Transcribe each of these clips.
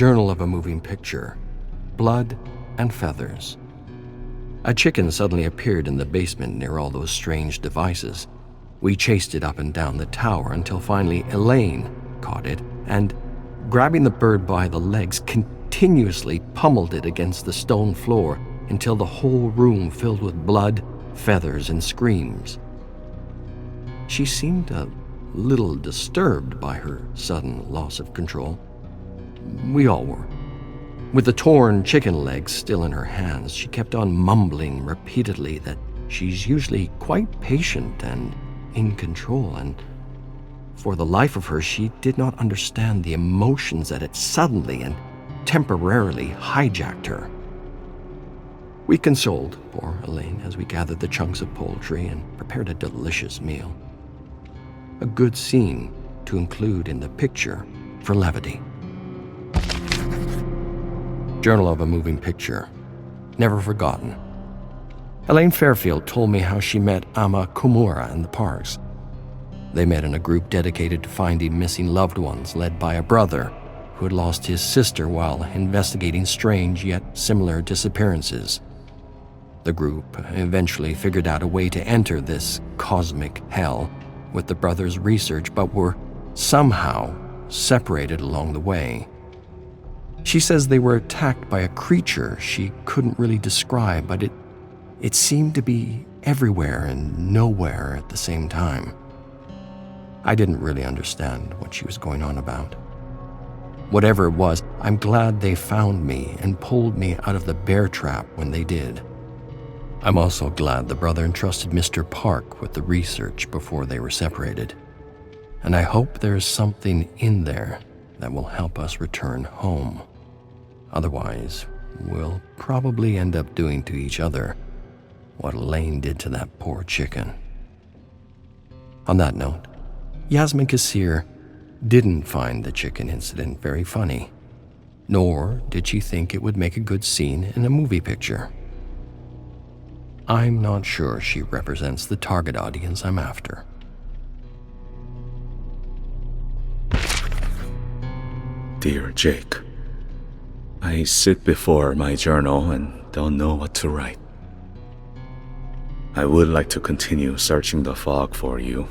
Journal of a Moving Picture, Blood and Feathers. A chicken suddenly appeared in the basement near all those strange devices. We chased it up and down the tower until finally Elaine caught it and, grabbing the bird by the legs, continuously pummeled it against the stone floor until the whole room filled with blood, feathers, and screams. She seemed a little disturbed by her sudden loss of control. We all were. With the torn chicken legs still in her hands, she kept on mumbling repeatedly that she's usually quite patient and in control, and for the life of her, she did not understand the emotions that had suddenly and temporarily hijacked her. We consoled poor Elaine as we gathered the chunks of poultry and prepared a delicious meal. A good scene to include in the picture for levity. Journal of a Moving Picture, Never Forgotten. Elaine Fairfield told me how she met Ama Kumura in the parks. They met in a group dedicated to finding missing loved ones, led by a brother who had lost his sister while investigating strange yet similar disappearances. The group eventually figured out a way to enter this cosmic hell with the brother's research, but were somehow separated along the way. She says they were attacked by a creature she couldn't really describe, but it seemed to be everywhere and nowhere at the same time. I didn't really understand what she was going on about. Whatever it was, I'm glad they found me and pulled me out of the bear trap when they did. I'm also glad the brother entrusted Mr. Park with the research before they were separated. And I hope there's something in there that will help us return home. Otherwise, we'll probably end up doing to each other what Elaine did to that poor chicken. On that note, Yasmin Kassir didn't find the chicken incident very funny, nor did she think it would make a good scene in a movie picture. I'm not sure she represents the target audience I'm after. Dear Jake, I sit before my journal and don't know what to write. I would like to continue searching the fog for you,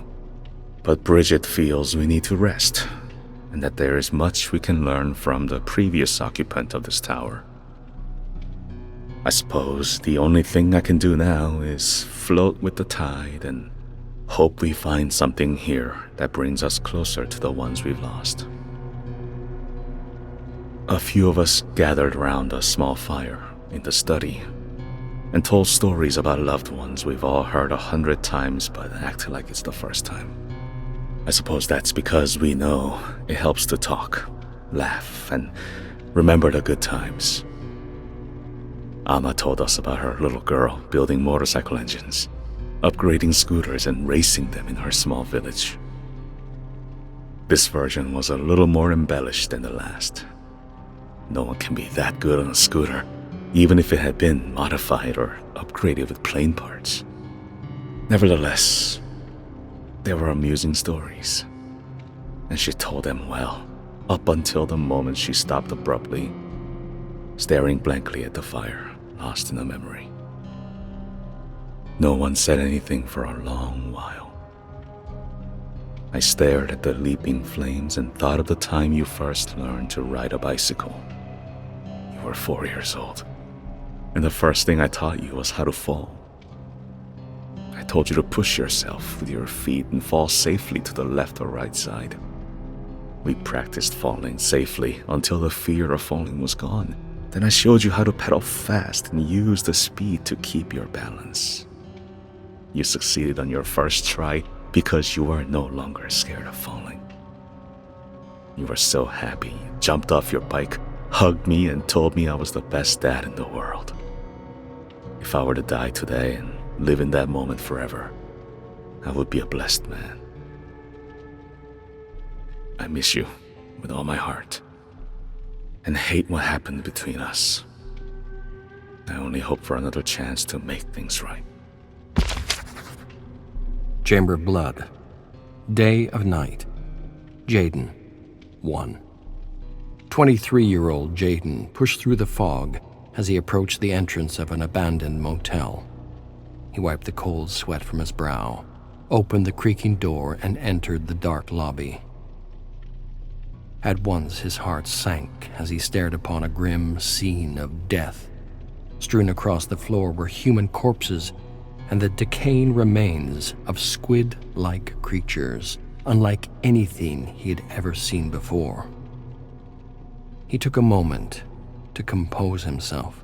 but Bridget feels we need to rest, and that there is much we can learn from the previous occupant of this tower. I suppose the only thing I can do now is float with the tide and hope we find something here that brings us closer to the ones we've lost. A few of us gathered around a small fire in the study and told stories about loved ones we've all heard 100 times but acted like it's the first time. I suppose that's because we know it helps to talk, laugh, and remember the good times. Ama told us about her little girl building motorcycle engines, upgrading scooters and racing them in her small village. This version was a little more embellished than the last. No one can be that good on a scooter, even if it had been modified or upgraded with plane parts. Nevertheless, they were amusing stories, and she told them well, up until the moment she stopped abruptly, staring blankly at the fire, lost in a memory. No one said anything for a long while. I stared at the leaping flames and thought of the time you first learned to ride a bicycle. You were 4 years old, and the first thing I taught you was how to fall. I told you to push yourself with your feet and fall safely to the left or right side. We practiced falling safely until the fear of falling was gone. Then I showed you how to pedal fast and use the speed to keep your balance. You succeeded on your first try because you were no longer scared of falling. You were so happy you jumped off your bike, hugged me, and told me I was the best dad in the world. If I were to die today and live in that moment forever, I would be a blessed man. I miss you with all my heart and hate what happened between us. I only hope for another chance to make things right. Chamber of Blood, Day of Night, Jaden, 1. 23-year-old Jaden pushed through the fog as he approached the entrance of an abandoned motel. He wiped the cold sweat from his brow, opened the creaking door, and entered the dark lobby. At once his heart sank as he stared upon a grim scene of death. Strewn across the floor were human corpses and the decaying remains of squid-like creatures, unlike anything he had ever seen before. He took a moment to compose himself.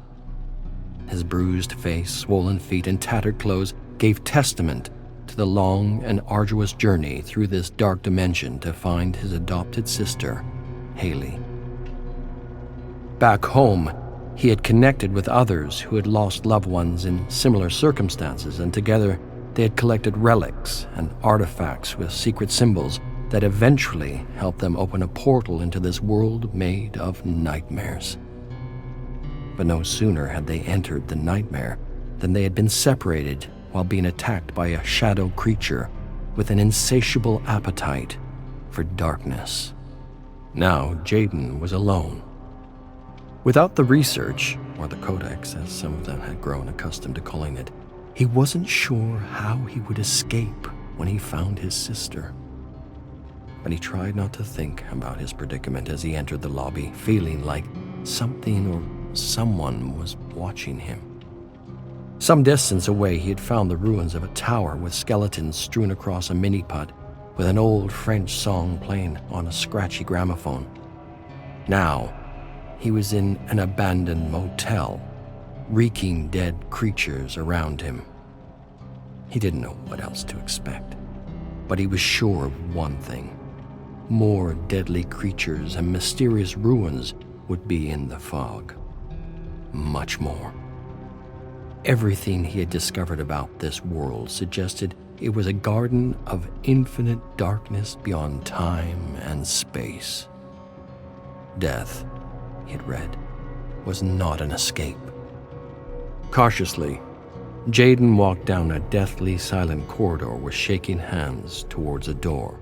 His bruised face, swollen feet, and tattered clothes gave testament to the long and arduous journey through this dark dimension to find his adopted sister, Haley. Back home, he had connected with others who had lost loved ones in similar circumstances, and together they had collected relics and artifacts with secret symbols that eventually helped them open a portal into this world made of nightmares. But no sooner had they entered the nightmare than they had been separated while being attacked by a shadow creature with an insatiable appetite for darkness. Now Jaden was alone. Without the research, or the codex as some of them had grown accustomed to calling it, he wasn't sure how he would escape when he found his sister. But he tried not to think about his predicament as he entered the lobby, feeling like something or someone was watching him. Some distance away, he had found the ruins of a tower with skeletons strewn across a mini-putt with an old French song playing on a scratchy gramophone. Now, he was in an abandoned motel, reeking dead creatures around him. He didn't know what else to expect, but he was sure of one thing. More deadly creatures and mysterious ruins would be in the fog. Much more. Everything he had discovered about this world suggested it was a garden of infinite darkness beyond time and space. Death, he had read, was not an escape. Cautiously, Jaden walked down a deathly silent corridor with shaking hands towards a door.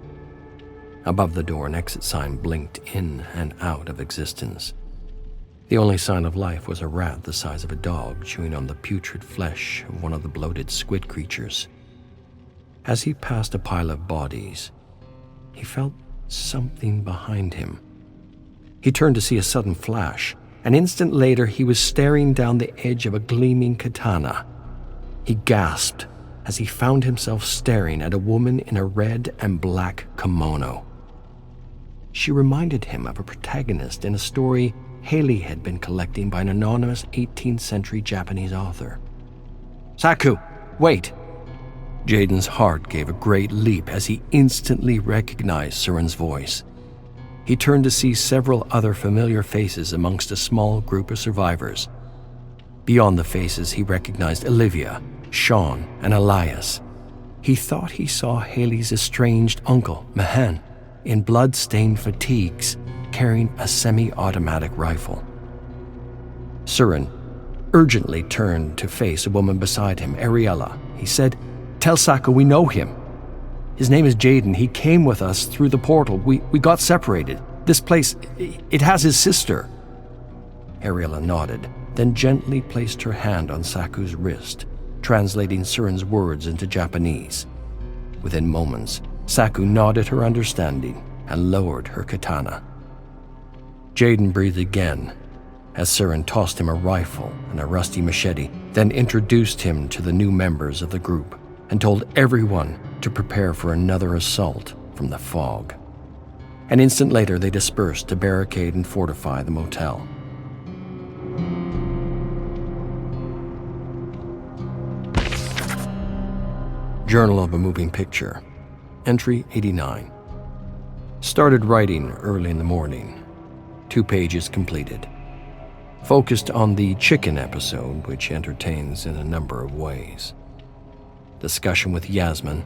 Above the door, an exit sign blinked in and out of existence. The only sign of life was a rat the size of a dog chewing on the putrid flesh of one of the bloated squid creatures. As he passed a pile of bodies, he felt something behind him. He turned to see a sudden flash. An instant later, he was staring down the edge of a gleaming katana. He gasped as he found himself staring at a woman in a red and black kimono. She reminded him of a protagonist in a story Haley had been collecting by an anonymous 18th century Japanese author. "Saku, wait!" Jaden's heart gave a great leap as he instantly recognized Surin's voice. He turned to see several other familiar faces amongst a small group of survivors. Beyond the faces, he recognized Olivia, Sean, and Elias. He thought he saw Haley's estranged uncle, Mahan, in blood-stained fatigues, carrying a semi-automatic rifle. Surin urgently turned to face a woman beside him, Ariella. He said, "Tell Saku we know him. His name is Jaden. He came with us through the portal. We got separated. This place, it has his sister." Ariella nodded, then gently placed her hand on Saku's wrist, translating Surin's words into Japanese. Within moments, Saku nodded her understanding and lowered her katana. Jaden breathed again as Surin tossed him a rifle and a rusty machete, then introduced him to the new members of the group and told everyone to prepare for another assault from the fog. An instant later, they dispersed to barricade and fortify the motel. Journal of a Moving Picture. Entry 89. Started writing early in the morning. 2 pages completed. Focused on the chicken episode, which entertains in a number of ways. Discussion with Yasmin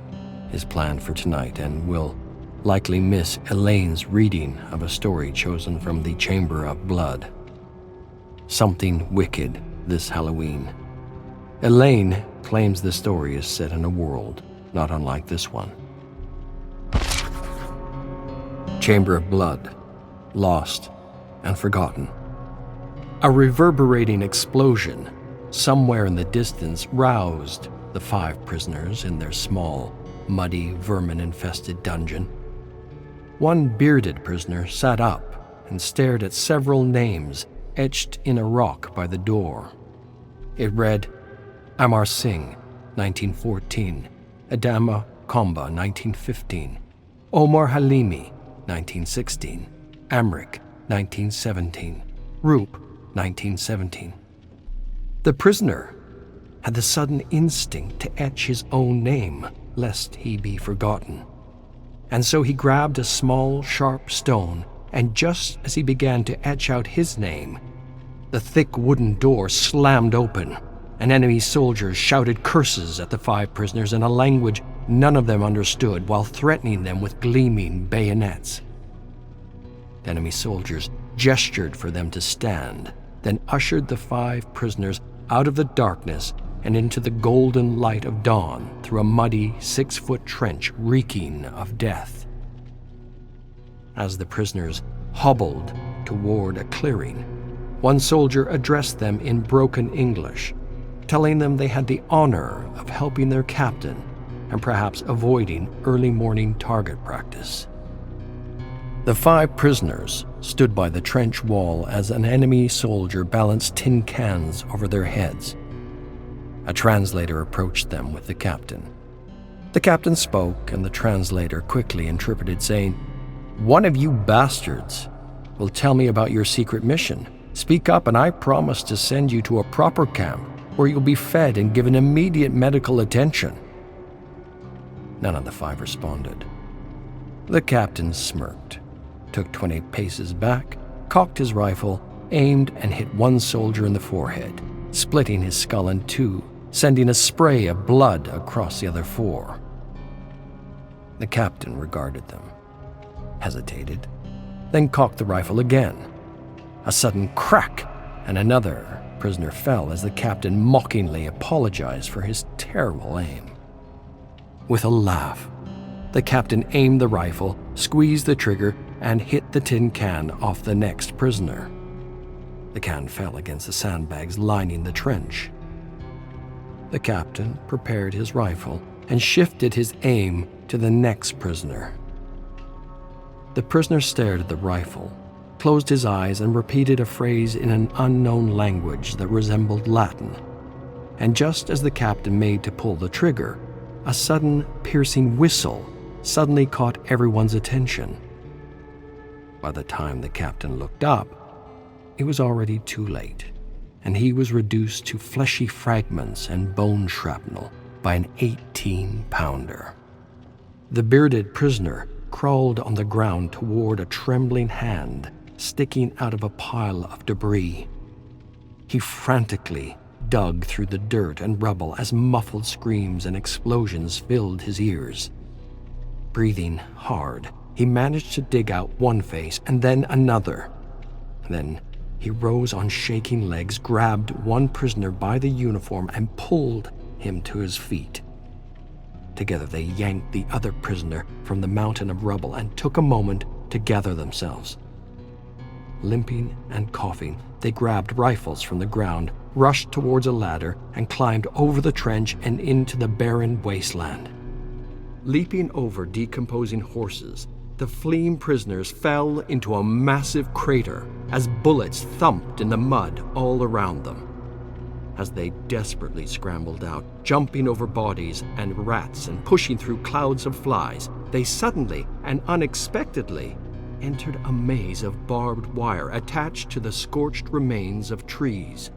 is planned for tonight and will likely miss Elaine's reading of a story chosen from the Chamber of Blood. Something wicked this Halloween. Elaine claims the story is set in a world not unlike this one. Chamber of Blood, Lost, and forgotten. A reverberating explosion somewhere in the distance roused the 5 prisoners in their small, muddy, vermin-infested dungeon. One bearded prisoner sat up and stared at several names etched in a rock by the door. It read, Amar Singh, 1914, Adama Komba, 1915, Omar Halimi, 1916, Amrik, 1917, Roop, 1917. The prisoner had the sudden instinct to etch his own name, lest he be forgotten. And so he grabbed a small, sharp stone, and just as he began to etch out his name, the thick wooden door slammed open, and enemy soldiers shouted curses at the 5 prisoners in a language none of them understood while threatening them with gleaming bayonets. Enemy soldiers gestured for them to stand, then ushered the 5 prisoners out of the darkness and into the golden light of dawn through a muddy 6-foot trench reeking of death. As the prisoners hobbled toward a clearing, one soldier addressed them in broken English, telling them they had the honor of helping their captain and perhaps avoiding early morning target practice. The 5 prisoners stood by the trench wall as an enemy soldier balanced tin cans over their heads. A translator approached them with the captain. The captain spoke, and the translator quickly interpreted, saying, "One of you bastards will tell me about your secret mission. Speak up, and I promise to send you to a proper camp where you'll be fed and given immediate medical attention." None of the 5 responded. The captain smirked, took 20 paces back, cocked his rifle, aimed, and hit one soldier in the forehead, splitting his skull in 2, sending a spray of blood across the other 4. The captain regarded them, hesitated, then cocked the rifle again. A sudden crack, and another prisoner fell as the captain mockingly apologized for his terrible aim. With a laugh, the captain aimed the rifle, squeezed the trigger, and hit the tin can off the next prisoner. The can fell against the sandbags lining the trench. The captain prepared his rifle and shifted his aim to the next prisoner. The prisoner stared at the rifle, closed his eyes, and repeated a phrase in an unknown language that resembled Latin. And just as the captain made to pull the trigger, a sudden, piercing whistle suddenly caught everyone's attention. By the time the captain looked up, it was already too late, and he was reduced to fleshy fragments and bone shrapnel by an 18-pounder. The bearded prisoner crawled on the ground toward a trembling hand sticking out of a pile of debris. He frantically dug through the dirt and rubble as muffled screams and explosions filled his ears. Breathing hard, he managed to dig out one face and then another. Then he rose on shaking legs, grabbed one prisoner by the uniform, and pulled him to his feet. Together they yanked the other prisoner from the mountain of rubble and took a moment to gather themselves. Limping and coughing, they grabbed rifles from the ground, rushed towards a ladder, and climbed over the trench and into the barren wasteland. Leaping over decomposing horses, the fleeing prisoners fell into a massive crater as bullets thumped in the mud all around them. As they desperately scrambled out, jumping over bodies and rats and pushing through clouds of flies, they suddenly and unexpectedly entered a maze of barbed wire attached to the scorched remains of trees.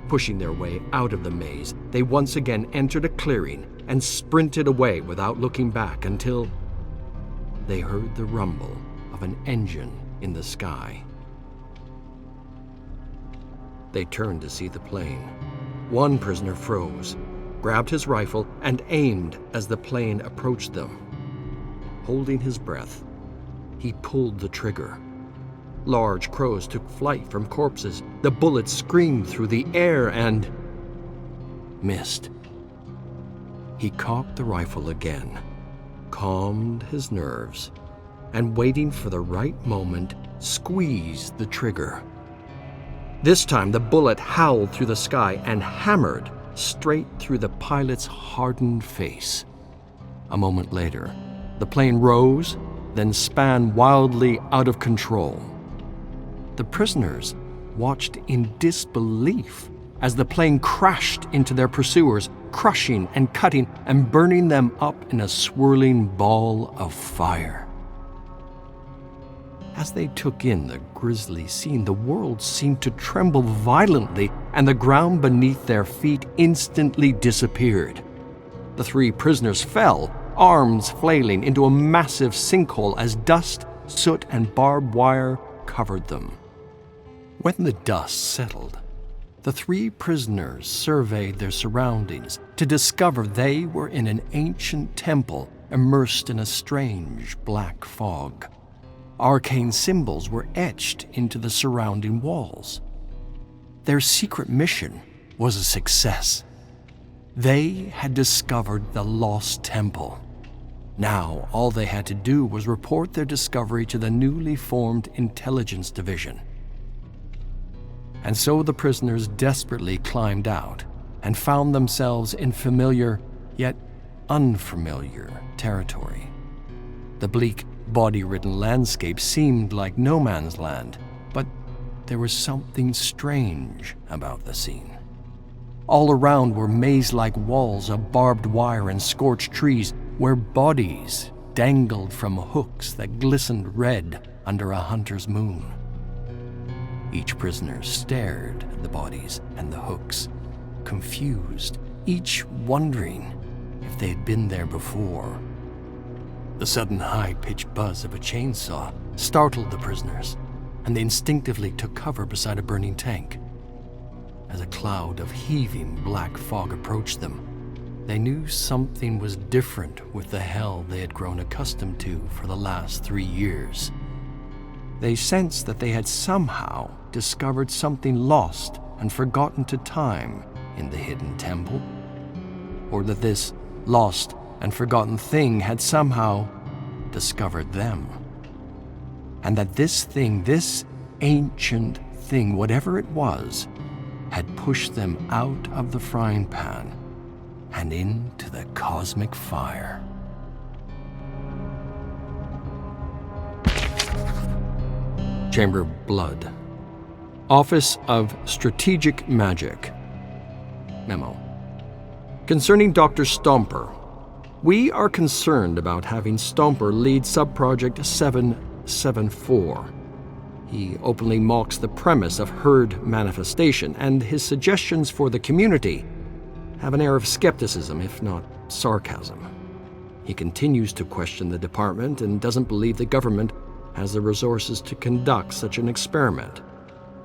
Pushing their way out of the maze, they once again entered a clearing and sprinted away without looking back until they heard the rumble of an engine in the sky. They turned to see the plane. One prisoner froze, grabbed his rifle, and aimed as the plane approached them. Holding his breath, he pulled the trigger. Large crows took flight from corpses. The bullets screamed through the air and missed. He cocked the rifle again, calmed his nerves, and waiting for the right moment, squeezed the trigger. This time, the bullet howled through the sky and hammered straight through the pilot's hardened face. A moment later, the plane rose, then span wildly out of control. The prisoners watched in disbelief as the plane crashed into their pursuers, crushing and cutting and burning them up in a swirling ball of fire. As they took in the grisly scene, the world seemed to tremble violently, and the ground beneath their feet instantly disappeared. The 3 prisoners fell, arms flailing, into a massive sinkhole as dust, soot, and barbed wire covered them. When the dust settled, the 3 prisoners surveyed their surroundings to discover they were in an ancient temple immersed in a strange black fog. Arcane symbols were etched into the surrounding walls. Their secret mission was a success. They had discovered the lost temple. Now, all they had to do was report their discovery to the newly formed Intelligence Division. And so the prisoners desperately climbed out and found themselves in familiar, yet unfamiliar territory. The bleak, body-ridden landscape seemed like no man's land, but there was something strange about the scene. All around were maze-like walls of barbed wire and scorched trees where bodies dangled from hooks that glistened red under a hunter's moon. Each prisoner stared at the bodies and the hooks, confused, each wondering if they had been there before. The sudden high-pitched buzz of a chainsaw startled the prisoners, and they instinctively took cover beside a burning tank. As a cloud of heaving black fog approached them, they knew something was different with the hell they had grown accustomed to for the last 3 years. They sensed that they had somehow discovered something lost and forgotten to time in the hidden temple, or that this lost and forgotten thing had somehow discovered them. And that this thing, this ancient thing, whatever it was, had pushed them out of the frying pan and into the cosmic fire. Chamber of Blood. Office of Strategic Magic. Memo. Concerning Dr. Stomper, we are concerned about having Stomper lead subproject 774. He openly mocks the premise of herd manifestation, and his suggestions for the community have an air of skepticism, if not sarcasm. He continues to question the department and doesn't believe the government has the resources to conduct such an experiment.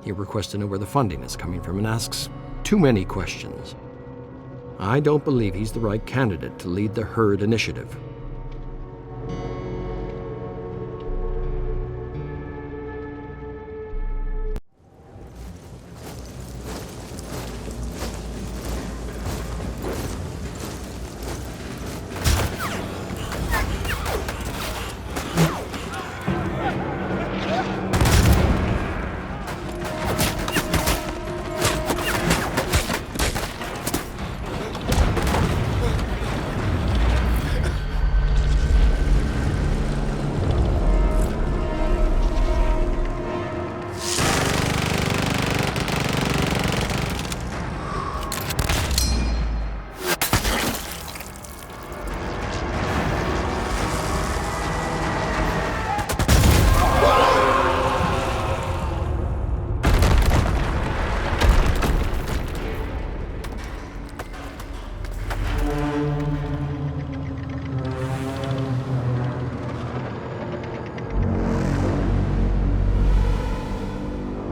He requests to know where the funding is coming from and asks too many questions. I don't believe he's the right candidate to lead the herd initiative.